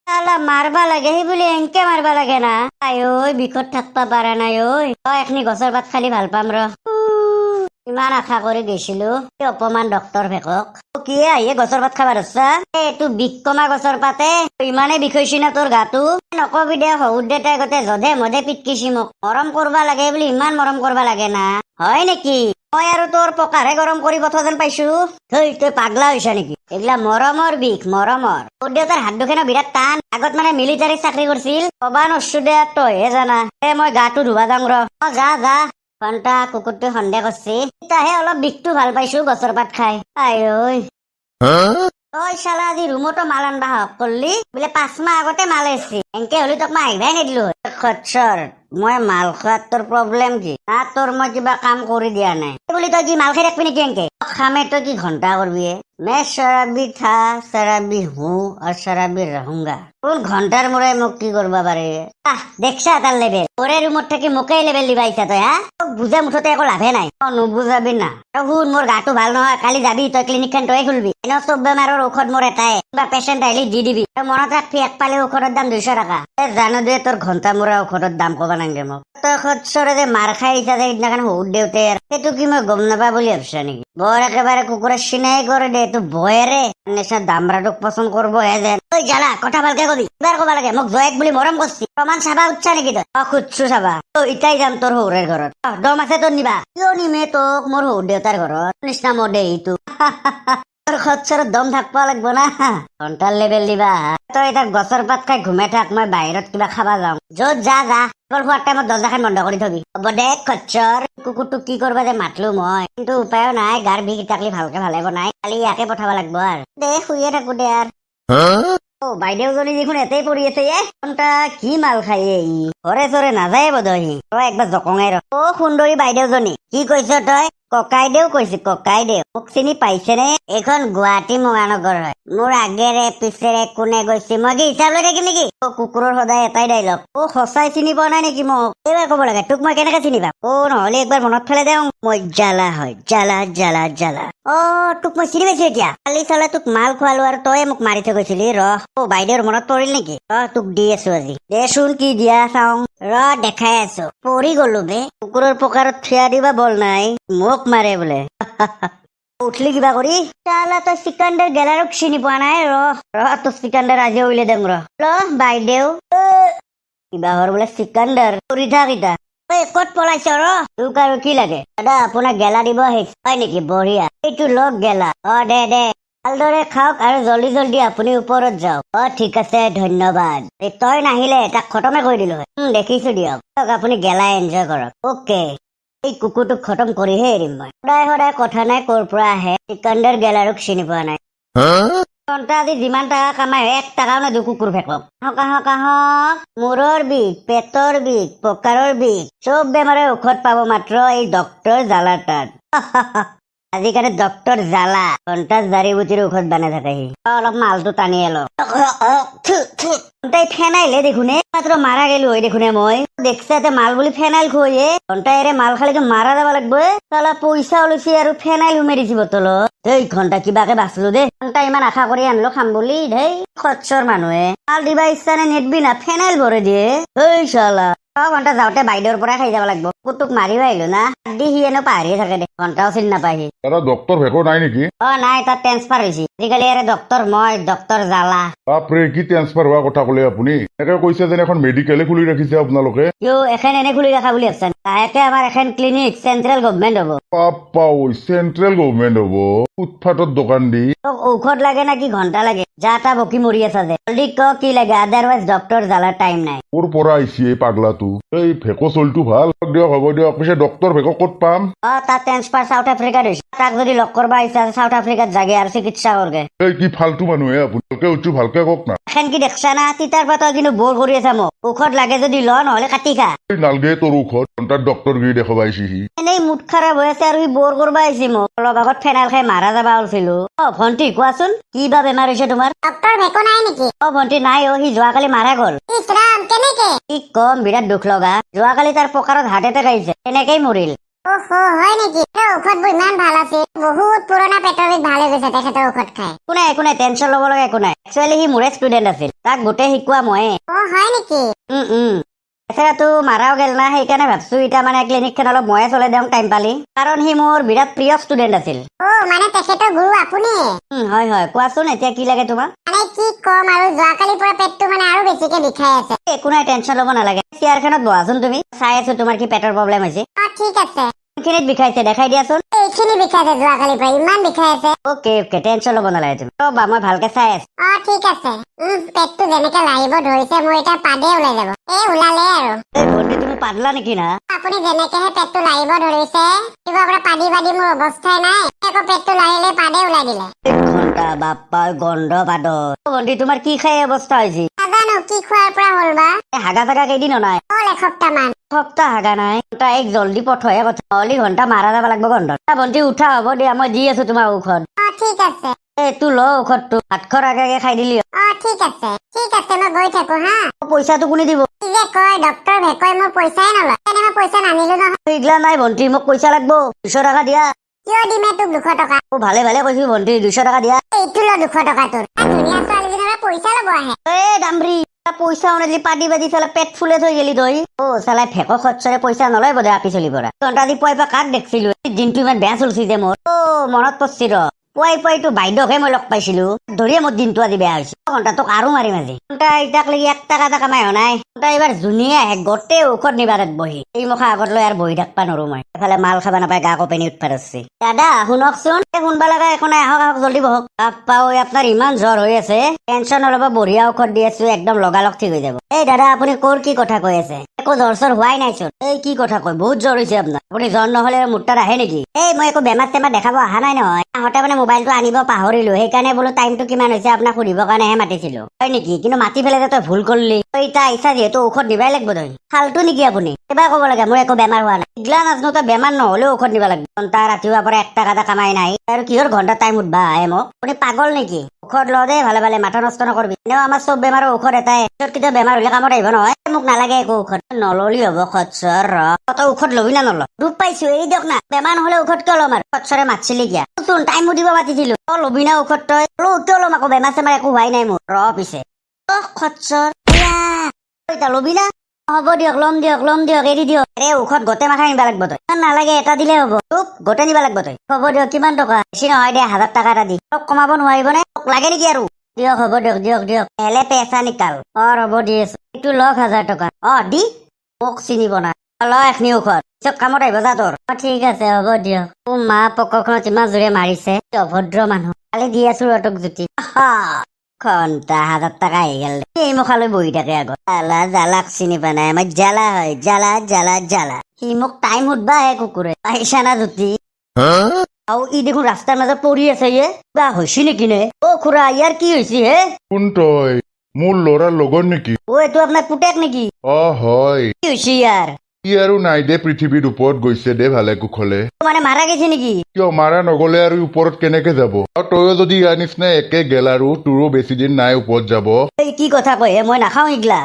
শালা মাৰবা লাগে সেই বুলি এনকে মাৰবা লাগে না। আই ঐ বিষত থাকবা পাৰা নাই ঐ। এখনি গছৰ পাত খালি ভাল পাম ৰ। ইমান আশা কৰি গৈছিলো অপমান ডক্তৰ ভেকক। কি আহিয়ে গছৰ পাত খাবা ধৰছা? এইটো বিষ কমা গছৰ পাতে। ইমানে বিষ হৈছি না তোৰ গাটো? নকবি দে শহুৰ দেউতাই গোটেই জধে মধে পিটকিছি মোক। মৰম কৰবা লাগে বুলি ইমান মৰম কৰবা লাগে না? হয় নেকি? মই আৰু তোৰ পকাৰহে গৰম কৰি পঠোৱা যেন পাইছো। তই পাগলা হৈছা নেকি? এইগিলা মৰমৰ বিষ মৰমৰ। তোৰ দেউতাৰ হাত দুখেনো বিৰাট টান। আগত মানে মিলিটাৰী চাকৰি কৰিছিল। কবা নৰছো দে তইহে জানা। মই গাটো ধুবা যাওঁ ৰ। যা যা। ঘণ্টা কুকুৰটোৱে সন্দেহ কৰছি। ইতাহে অলপ বিষটো ভাল পাইছো গছৰ পাত খাই। আই ঐ তই শালা আজি ৰুমতো মাল আনবা হক কৰলি বোলে 5 মাহ আগতে মাল এসছি। এনকে হলি তোক মই আহিবাই নিদিলো। খচ্চৰ মই মাল খোৱাত তোৰ প্ৰব্লেম কি? না তোৰ মই কিবা কাম কৰি দিয়া নাই বুলি তই কি মাল খাই থাকবি নেকি? এনকে খামে তই কি ঘন্টা করবি? मैं शराबी था शराबी हूँ और शराबी रहूंगा। কোন ঘন্টার মোড়ে মোক কি করবা পারে? দেখছা তার লেভেল। ওরে রুমত থাকি মোকেই লেভেল দিবাইছা তই হা? বুঝে মুঠতে একো লাভে নাই। নুবুজাবি না। শুন মোর গাটো ভাল নহয়। কালি যাবি তই ক্লিনিকখন তই খুলবি। এনেও চব বেমাৰৰ ঔষধ মোৰ এটাই। কিবা পেচেণ্ট আহিলে দি দিবি। মনত ৰাখবি এক পালে ঔষধৰ দাম 200 টাকা। জানো দে তোৰ ঘন্টা মোৰা ঔষধৰ দাম কবা নাংগে মোক। তই খচ্চৰে যে মাৰ খাই আহিছা যে সিদিনাখন শহুৰ দেউতে সেইটো কি মই গম নাপা বুলি ভাবছা নেকি? বৰ একেবাৰে কুকুৰে চিনাই কৰে দে। তো বয়েৰে নিচিনা দামৰাটোক পচন্দ কৰব হে যেন। তই জ্বালা কথা ভালকে কবি। এবাৰ কবা লাগে মোক জয়েক বুলি মৰম কৰছি। প্ৰমাণ চাবা উঠছা নেকি তই? খুদছো চাবা। তই ইটাই যাম তোৰ শহুৰেৰ ঘৰত। দম আছে তোৰ নিবা? কিয় নিমে তোক মোৰ শহুৰ দেউতাৰ ঘৰত? নিচিনা মোৰ দেহিটো। তোৰ খচ্চৰত দম থাকবা লাগব না। ঘন্টাৰ লেবেল দিবা। তই এতিয়া গছৰ পাত খাই ঘুমাই থাক। মই বাহিৰত কিবা খাবা যাওঁ। য'ত যা যা। অকল খোৱাৰ টাইমত দৰ্জাখন বন্ধ কৰি থবি। হ'ব দে খচ্চৰ। কুকুৰটোক কি কৰবা যে মাতলো মই। কিন্তু উপায়ো নাই। গাৰ বিষ ইটাকলি ভালকে ভালে বনাই কালি ইয়াকে পঠাব লাগব আৰু। দে শুইয়ে থাকো দে আৰু। বাইদেউজনী দেখোন এতেই পৰি আছে ঘন্টা কি মাল খাই ই। ঘৰে চৰে নাযায় বোধহয়। তই একবাৰ জকঙাই ৰ। সুন্দৰী বাইদেউজনী কি কৈছ তই? ককাইদেউ কৈছে ককাইদেউ। মোক চিনি পাইছে নে? এইখন গুৱাহাটী মহানগৰ হয়। মোৰ আগেৰে পিছেৰে কোনে গৈছে মই কি হিচাপ লৈ থাকিম নেকি? কুকুৰৰ সদায় এটাই ডাইলগ। সঁচাই চিনি পোৱা নাই নেকি মোক? এইবাৰ কব লাগে তোক মই কেনেকে চিনি পাম? নহলে একবাৰ মনত ফেলে দেওঁ। মই জ্বালা হয় জ্বালা জ্বালা জ্বালা। তোক মই চিনি পাইছো এতিয়া। কালি চালে তোক মাল খোৱালো আৰু তই মোক মাৰি থৈ গৈছিলি। বাইদেউৰ মনত পৰিল নেকি? তোক দি আছো আজি। দেচোন কি দিয়া চাওঁ। দেখাই আছো। পৰি গলো বে। কুকুৰৰ পকাৰত থিয়া দিবা বল নাই। মোক মাৰে বোলে। উঠলি কিবা কৰি? চালা তই চিকাণ্ডাৰ গেলাৰক চিনি পোৱা নাই? তোৰ চিকাণ্ডাৰ আজি উলিয়াই দেম ৰ। বাইদেউ কিবা হৰ বোলে চিকাণ্ডাৰ কৰি থাক ইতা। ক'ত পলাইছ ৰ? তোক আৰু কি লাগে? দাদা আপোনাক গেলা দিব আহিছে। হয় নেকি? বঢ়িয়া। এইটো লগ গেলা। দে দে। ভালদৰে খাওক আৰু জল্দি জল্দি আপুনি ওপৰত যাওক। ঠিক আছে ধন্যবাদ। তই নাহিলে তাক খতমে কৰি দিলো হয়। দেখিছো দিয়ক। আপুনি গেলা এনজয় কৰক। অকে। এই কুকুৰটোক খতম কৰিহে এৰিম মই। সদায় সদায় কথা নাই কৰ পৰা আহে। চিকাণ্ডাৰ গেলাৰক চিনি পোৱা নাই। আজি যিমান টকা কামাই 1 টকাও নেদো কুকুৰ ভেকক। কাহক মূৰৰ বিষ পেটৰ বিষ পকাৰৰ বিষ চব বেমাৰৰ ঔষধ পাব মাত্ৰ এই ডক্টৰ জালাৰ তাত। আজিকালি ডক্টৰ জালা ঘন্টা জাৰি বুটিৰ ঔষধ বানাই থাকে সি। অলপ মালটো টানি এলো। ঘন্টাই ফেনাইলে দেখোনে মাত্ৰ মাৰা গেলো হয় দেখোনে মই। দেখছাতে মাল বুলি ফেনাইল খুৱাইয়ে। ঘন্টাইৰে মাল খালিকে মাৰা যাব লাগব। চালা পইচা ওলাইছে আৰু ফেনাইল সুমাই দিছি বটলত। এই ঘন্টা কিবাকে বাচলো দে। ঘন্টা ইমান আশা কৰি আনলো খাম বুলি ধেই খচ্চৰ মানুহে। মাল দিবা ইচ্ছা নে নেদবি না ফেনাইল ভৰাই দিয়ে। এই চালা ঘন্টা যাওঁতে বাইদেউৰ পৰা খাই যাব লাগব। কুকুৰটোক মাৰিও আহিলো না। দি সি এনেও পাহৰিয়ে থাকে দে। ঘন্টাও চিনি নাপায় সি। ডক্টৰ ভেকো নাই নেকি? নাই তাত ট্ৰেন্সফাৰ হৈছে। আজিকালি ডক্টৰ মই ডক্টৰ জালা। বাপৰে কি ট্ৰেন্সফাৰ হোৱা কথা ক'লে আপুনি? এনেকে কৈছে যেন এখন মেডিকেলে খুলি ৰাখিছে আপোনালোকে। এখন এনে খুলি ৰাখা বুলি ভাবছেন? তাকে আমাৰ এখন ক্লিনিক চেন্ট্ৰেল গভৰ্ণমেণ্ট হ'ব। পাপা চেন্ট্ৰেল গভৰ্ণমেণ্ট হ'ব? ফুটপাথত দোকান দি। তোক ঔষধ লাগে না কি ঘন্টা লাগে? যা তা বকি মৰি আছা যে। জলদি ক কি লাগে আদাৰৱাইজ ডক্টৰ জালাৰ টাইম নাই। ক'ৰ পৰা আহিছে এই পাগলাটো? এই ভেকো চলটো ভাল দিয়ক হ'ব দিয়ক। পিছে ডক্টৰ ভেকো ক'ত পাম? তাত ট্ৰেন্সফাৰ চাউথ আফ্ৰিকাত হৈছে। তাক যদি লগ কৰবা ইচ্ছা চাউথ আফ্ৰিকাত যাগে আৰু চিকিৎসা কৰগে। এই কি ফাল্টু মানুহে আপুনি? ভালকে উঠছো ভালকে কওক না। এখন কি দেখছা না? তিতাৰ পৰা তই কিন্তু বৰ কৰি আছা মোক। ঔষধ লাগে যদি ল নহলে কাটি খা। নালগে তোৰ ঔষধ। ঘণ্টাত ডক্টৰ গিৰি দেখাব আহিছে সি। এনেই মুঠ খাৰাপ হৈ আছে আৰু সি বৰ কৰবা আহিছে মোক। অলপ আগত ফেনাইল খাই মাৰা যাবা ওলছিলো। ভণ্টি কোৱাচোন কি বা বেমাৰ হৈছে তোমাৰ? ডক্টৰ ভেকো নাই নেকি? ভণ্টি নাই সি যোৱাকালি মাৰা গ'ল। ইছ ৰাম কেনেকে? কি কম বিৰাট দুখ লগা। যোৱাকালি তাৰ পকাৰত হাৰ্ট এটেক আহিছে। এনেকেই মৰিল। ওহো হয় নেকি ঔষধবোৰ ইমান ভাল আছিল বহুত পুৰণা পেটৰ বিষ ভাল হৈ গৈছে তেখেতৰ ঔষধ খাই একো নাই টেনশ্যন ল'ব লগা একো নাই একচুৱেলি সি মোৰে ষ্টুডেণ্ট আছিল তাক গোটেই শিকোৱা ময়ে হয় নেকি এছাড়াতো মাৰাও গেল না সেইকাৰণে ভাবছো এতিয়া মানে ক্লিনিকখন অলপ ময়ে চলাই দিওঁ টাইম পালি কাৰণ সি মোৰ বিৰাট প্ৰিয় ষ্টুডেণ্ট আছিল মানে তেখেতৰ গুৰু আপুনি হয় কোৱাচোন এতিয়া কি লাগে তোমাক মানে কি কম আৰু যোৱাকালিৰ পৰা পেটটো মানে আৰু বেছিকে বিষাই আছে একো নাই টেনশ্যন ল'ব নালাগে চেয়াৰখনত বহাচোন তুমি চাই আছো তোমাৰ কি পেটৰ প্ৰব্লেম হৈছে ঠিক আছে কোনখিনিত বিষাইছে দেখাই দিয়াচোন এইখিনি বিষাইছে যোৱাকালিৰ পৰা ইমান বিষাই আছে অকে টেনশ্যন ল'ব নালাগে তুমি ৰ'বা মই ভালকে চাই আছো ঠিক আছে পেটটো যেনেকে লাহিব ধৰিছে মোৰ এতিয়া পাদে ওলাই যাব ওলালে আৰু এই ভণ্টি তুমি পাদলা নেকি না আপুনি যেনেকেহে পেটটো লাহিব ধৰিছে কিবা পৰা পাদি মোৰ অৱস্থাই নাই আকৌ পেটটো লাহিলে পাদে ওলাই দিলে ঘণ্টা বাপ্পাৰ গন্ধ পাদ ভণ্টি তোমাৰ কি খাই অৱস্থা হৈছে নাজানো কি খোৱাৰ পৰা হ'ল বা হাগা চাগা কেইদিনো নাই হ'ল এসপ্তাহ মান সপ্তাহ হাগা নাই তাইক জল্দি পঠোৱাই কথা অলি ঘণ্টা মাৰা যাব লাগিব গন্ধত ভণ্টি উঠা হ'ব দিয়া মই দি আছো তোমাৰ ঔষধ ঠিক আছে এইটো ল ঔষধটো ভাতখৰ আগে খাই দিলি ঠিক আছে মই গৈ থাকো হা পইচাটো কোনে দিব কি যে কয় ডক্টৰ ভেকই মোৰ পইচাই নলয় তেনে মই পইচা নানিলো নহয় এইগিলা নাই ভণ্টি মোক পইচা লাগিব 200 টকা দিয়া কিয় দিমে তোক 200 টকা ভালে কৈছো ভণ্টি 200 টকা দিয়া এইটো ল 200 টকা তোৰ ধুনীয়া ছোৱালীজনীৰ পইচা ল'ব আহে দামৰি পইচা অনেলি পাদি চালা পেট ফুলে থৈ গেলি তই চালাই ফেক খৰচৰে পইচা নলয় বোধে আপি চলি পৰা ঘণ্টা দি পুৱাই পৰা কাক দেখিছিলো দিনটো ইমান বেয়া চলছি যে মোৰ মনত পৰছি ৰ পুৱাইটো বাইদেউকহে মই লগ পাইছিলো ধৰিয়ে মোৰ দিনটো আজি বেয়া হৈছে ঘণ্টা তোক আৰু মাৰিম আজি ঘণ্টা ইটাক লাগি 1 টকা এটা কামাই নাই ঘণ্টা এইবাৰ জুনীয়া আহে গোটেই ঔষধ নিবাৰত বহি এই মুখা আগত লৈ আৰু বহি থাকবা নৰো মই এফালে মাল খাবা নাপায় গা কপেনি উৎপাত আছে দাদা শুনকচোন শুনবা লগা একো নাই আহক জল্দি বহক বাপ্পা আপোনাৰ ইমান জ্বৰ হৈ আছে টেনশ্যন নল'ব বঢ়িয়া ঔষধ দি আছো একদম লগালগ ঠিক হৈ যাব এই দাদা আপুনি ক'ৰ কি কথা কৈ আছে একো জ্বৰ চৰ হোৱাই নাইচোন এই কি কথা কয় বহুত জ্বৰ হৈছে আপোনাৰ আপুনি জ্বৰ নহ'লে মোৰ তাত আহে নেকি এই মই একো বেমাৰ চেমাৰ দেখাব অহা নাই নহয় আহোঁতে মানে মোবাইলটো আনিব পাহৰিলো সেইকাৰণে বোলো টাইমটো কিমান হৈছে আপোনাক সুধিবৰ কাৰণেহে মাতিছিলো হয় নেকি কিন্তু মাতি পেলাই তই ভুল কৰিলি তই এতিয়া আহিছা যিহেতু ঔষধ দিবাই লাগিব তই ফাল্টু নেকি আপুনি এবাৰ ক'ব লাগে মোৰ একো বেমাৰ হোৱা নাই ইগলা নাজানো তই বেমাৰ নহ'লেও ঔষধ দিব লাগিব ঘণ্টা ৰাতিপুৱাৰ পৰা 1 টকা এটা কামাই নাই আৰু কিহৰ ঘণ্টা টাইম উঠবা আহে মোক আপুনি পাগল নেকি ঔষধ ল দে ভালে মাথা নষ্ট নকৰবি এনেও আমাৰ চব বেমাৰৰ ঔষধ এটাই পিছত কেতিয়া বেমাৰ হ'লে কামত আহিব নহয় মোক নালাগে একো ঔষধ নললি হ'ব খচ্চৰ তই ঔষধ লবি না নল দুখ পাইছো এই দিয়ক না বেমাৰ নহ'লে ঔষধ কিয় ল'ম আৰু খচ্চৰে মাতিছিলি কিয়া চোন টাইম দিব মাতিছিলো তই লবি না ঔষধ তই কিয় ল'ম আকৌ বেমাৰ চেমাৰ একো হোৱাই নাই মোৰ পিছে খচ্চৰ লবি না হ'ব দিয়ক ল'ম দিয়ক এৰি দিয়ক ঔষধ গোটেই মাথা নিব লাগিব তই নালাগে এটা দিলে হ'ব তোক গোটেই নিব লাগিব তই হ'ব দিয়ক কিমান টকা বেছি নহয় দে 1000 টকা এটা দি অলপ কমাব নোৱাৰিবনে লাগে নেকি আৰু দিয়ক হ'ব দিয়ক এলে পেচা নিকাল হ'ব দি আছো এইটো লওক 1000 টকা দি মোক চিনিব না ল এখনি ঔষধ পিছত কামত আহিব যা তোৰ ঠিক আছে হ'ব দিয়ক মা পকৰখনত ইমান জোৰে মাৰিছে অভদ্ৰ মানুহ কালি দি আছো তোক জুতি ঘণ্টা 1000 টকা আহি গেল এই মুখালৈ বহি থাকে আগত জালাক চিনি পোৱা নাই আমাৰ জ্বালা হয় জ্বালা সি মোক টাইম সুধবা আহে কুকুৰে পাইছা না জুতি ই দেখোন ৰাস্তাৰ মাজত পৰি আছে কিবা হৈছে নেকি নে খুৰা ইয়াৰ কি হৈছে হে কোন তই মোৰ ল'ৰাৰ লগৰ নেকি এইটো আপোনাৰ পুতেক নেকি হয় কি হৈছে ইয়াৰ ই আৰু নাই দে পৃথিৱীৰ ওপৰত গৈছে দে ভালে কুশলে মানে মাৰা গৈছে নেকি কিয় মাৰা নগলে আৰু ওপৰত কেনেকে যাব তইও যদি ইয়াৰ নিচিনা একে গেল আৰু তোৰো বেছি দিন নাই ওপৰত যাব এই কি কথা কয় মই নাখাওঁ ইগলা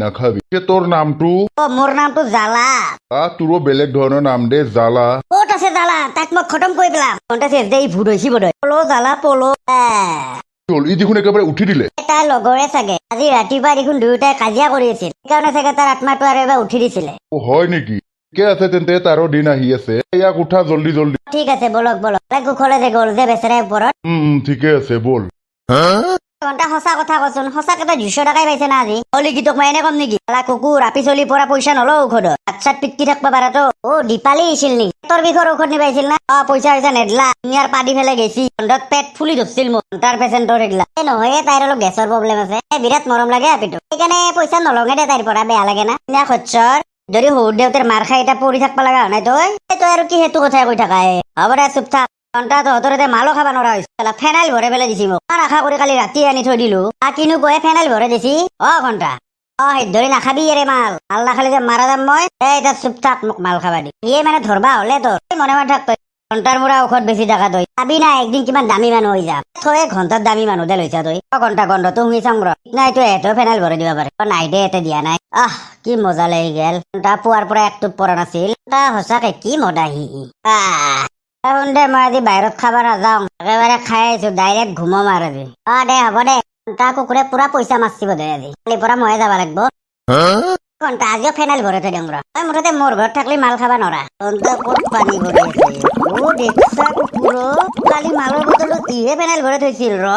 নাখাবি তোৰ নামটো মোৰ নামটো জালা তোৰো বেলেগ ধৰণৰ নাম দে জালা ক'ত আছে জালা তাক মই খতম কৰি পেলাম এই ভূত হৈছে বোধহয় পলো জালা পলো ই দেখোন একেবাৰে উঠি দিলে তাৰ লগৰে চাগে আজি ৰাতিপুৱা দেখোন দুয়োটাই কাজিয়া কৰি আছিল সেইকাৰণে চাগে তাৰ আত্মাটো আৰু এবাৰ উঠি দিছিলে হয় নেকি ঠিকে আছে তেন্তে তাৰো দিন আহি আছে ইয়াক উঠা জল্দি ঠিক আছে বলক কুশলে যে গ'ল যে বেচেৰাই ওপৰত ঠিকে আছে বল ঘণ্টা সঁচা কথা কচোন সঁচাকে তই 200 টকাই পাইছে না আজি হলি কি তোক মই এনে কম নেকি কুকুৰ আপি চলিৰ পৰা পইচা নলওঁ ঔষধত আচ্ছাত পিটকি থাকবা পাৰাতো দীপালি আহিছিল নেকি তোৰ বিষৰ ঔষধ নিবাইছিল না পইচা নেদলা ইয়াৰ পাদি ফেলে গেছি খণ্ডত পেট ফুলি ধৰছিল মোক তাৰ পেচেণ্টৰ এইগিলা নহয় তাইৰ অলপ গেছৰ প্ৰব্লেম আছে বিৰাট মৰম লাগে আপিটো সেইকাৰণে পইচা নলঙে দে তাইৰ পৰা বেয়া লাগে না খচ্চৰ যদি সৰু দেউতাৰ মাৰ খাই এটা পৰি থাকবা লগা হোৱা নাই তই আৰু কি সেইটো কথাই কৈ থাকা হ'ব দে চুপ থাক ঘণ্টা তহঁতৰ এতিয়া মালো খাব নোৱাৰা হৈছে ফেনাইল ভৰাই পেলাই দিছি মোক আশা কৰি কালি ৰাতি আনি থৈ দিলো কিনো কয় ফেনাইল ভৰাই দিছি ঘণ্টা ধৰি নাখাবি ৰে মাল নাখালি যে মাৰা যাম মই এতিয়া চুপ থাক মোক মাল খাবা দি মানে ধৰবা হলে তোৰ মনে থাক তই ঘণ্টাৰ পৰা ঔষধ বেছি টকা তই চাবি না একদিন কিমান দামী মানুহ হৈ যাম থৈ ঘণ্টাত দামী মানুহ দে লৈছা তই ঘণ্টা গন্ধটো শুনি চাম ৰ নাই তই এহেঁতেও ফেনাইল ভৰাই দিব পাৰে নাই দে এতে দিয়া নাই কি মজা লাগি গেল ঘণ্টা পুৱাৰ পৰা এক টোপ পৰা নাছিল সঁচাকে কি মদাহি দে মই আজি বাহিৰত খাব নাযাওঁ একেবাৰে খাই আহিছো ডাইৰেক্ট ঘুমাম আৰু আজি দে হ'ব দে ঘণ্টা কুকুৰে পুৰা পইচা মাৰিব দে আজি কালিৰ পৰা ময়ে যাব লাগিব ঘণ্টা আজিও ফেনাইল ভৰাই থৈ দিম ৰ তই মুঠতে মোৰ ঘৰত থাকলে মাল খাবা নৰা ঘণ্টা ক'ত পানী ভৰি আছে দেখছা কুকুৰ কালি মালৰ বটলত ইহে ফেনাইল ভৰাই থৈছিল ৰ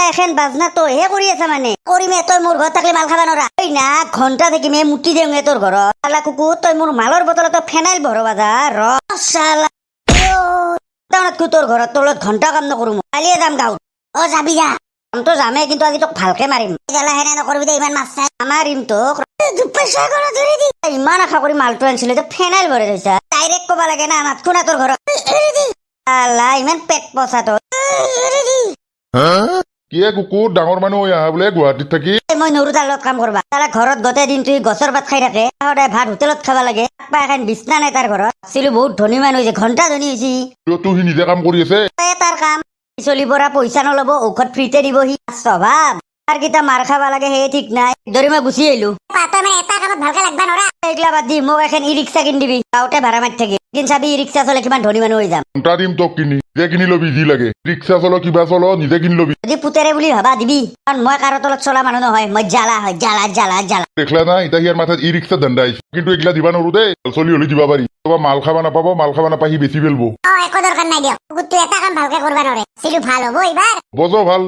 এখন বাজনা তইহে কৰি আছা মানে কৰিমে তই মোৰ ঘৰত থাকলে মাল খাবা নৰা ঐ না ঘণ্টা থাকিমে মুটি দিওঁগে তোৰ ঘৰত কুকুৰ তই মোৰ মালৰ বটলত ফেনাইল ভৰবা যা ৰ তোৰ ঘৰত তলত ঘণ্টা কাম নকৰো মই কালিয়ে যাম গাঁৱত যাবি যা তো যামে কিন্তু আজি তোক ভালকে মাৰিম হেনে নকৰিবি দে ইমান মাছ মাৰিম তোক ইমান আশা কৰি মালটো আনিছিলো ফেনাইল ভৰাই থৈছা ডাইৰেক্ট কবা লাগে না মাত শুনা তোৰ ঘৰত ইমান পেট পচা তোৰ কিয় কুকুৰ ডাঙৰ মানুহ হৈ আহা বোলে গুৱাহাটীত থাকি মই নৰু তাৰ লগত কাম কৰবা তাৰ ঘৰত গোটেই দিন তুই গছৰ পাত খাই থাকে সদায় ভাত হোটেলত খাবা লাগে এখন বিছনা নাই তাৰ ঘৰত আছিলো বহুত ধনী মানুহ হৈছে ঘণ্টা ধনী হৈছে তোৰ সি নিজে কাম কৰি আছে তাৰ কাম চলি পৰা পইচা নলব ঔষধ ফ্ৰীতে দিব সি স্বভাৱ তাৰ কেইটা মাৰ খাবা লাগে সেই ঠিক নাই ধৰি মই গুচি আহিলো এইগিলা বাদ দি মোক এখন ই ৰিক্সা কিনি দিবি গাঁৱতে ভাড়া মাৰি থাকি কিন্তু চাবি ই ৰিক্সা চলে কিমান ধনী মানুহ হৈ যাম ঘণ্টা দিম তোক কিনি নিজে কিনি লবি যি লাগে ৰিক্সা চলো কিবা চলো নিজে কিনি লবি যদি পুতেৰে বুলি ভাবা দিবি কাৰণ মই কাৰো তলত চলা মানুহ নহয় মই জ্বালা হয় জ্বালা জ্বালা জ্বালা দেখলা না এতিয়া ইয়াৰ মাথাত ই ৰিক্সা ধান্দা আহিছে কিন্তু এইগিলা দিবা নোৱাৰো দেই চলি হলি দিবা পাৰি তোমাৰ মাল খাবা নাপাব মাল খাবা নাপাই সি বেছি পেলব একো দৰকাৰ নাই দিয়ক তুই এটা কাম ভালকে কৰবা নৰে চিলু ভাল হ'ব এইবাৰ বজ ভাল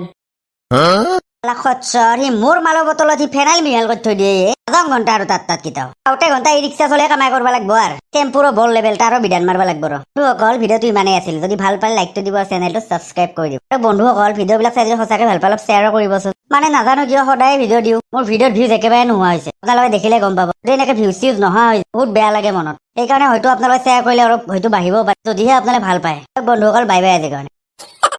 সি মোৰ মালৰ বটলত সি ফেনাইল মিহাল কৰি থৈ দিয়ে আধা ঘণ্টা আৰু তাত কেইটাও গাঁৱতে ঘণ্টা ই ৰিক্সা চলে কামাই কৰিব লাগিব আৰু টেম্পুৰো বল লেভেল তাৰো বিধান মাৰিব লাগিব ৰ বন্ধুসকল ভিডিঅ'টো ইমানেই আছিল যদি ভাল পালে লাইকটো দিব চেনেলটো ছাবস্ক্ৰাইব কৰি দিব আৰু বন্ধুসকল ভিডিঅ'বিলাক চাই যদি সঁচাকে ভাল পালে অলপ শ্বেয়াৰো কৰিবচোন মানে নাজানো কিয় সদায় ভিডিঅ' দিওঁ মোৰ ভিডিঅ'ত ভিউজ একেবাৰে নোহোৱা হৈছে আপোনালোকে দেখিলে গম পাব যদি এনেকে ভিউজ চিউজ নোহোৱা হৈছে বহুত বেয়া লাগে মনত সেইকাৰণে হয়তো আপোনালোকে শ্বেয়াৰ কৰিলে অলপ হয়তো বাঢ়িব পাৰে যদিহে আপোনালোকে ভাল পায় বন্ধুসকল বাই বাই আজিৰ কাৰণে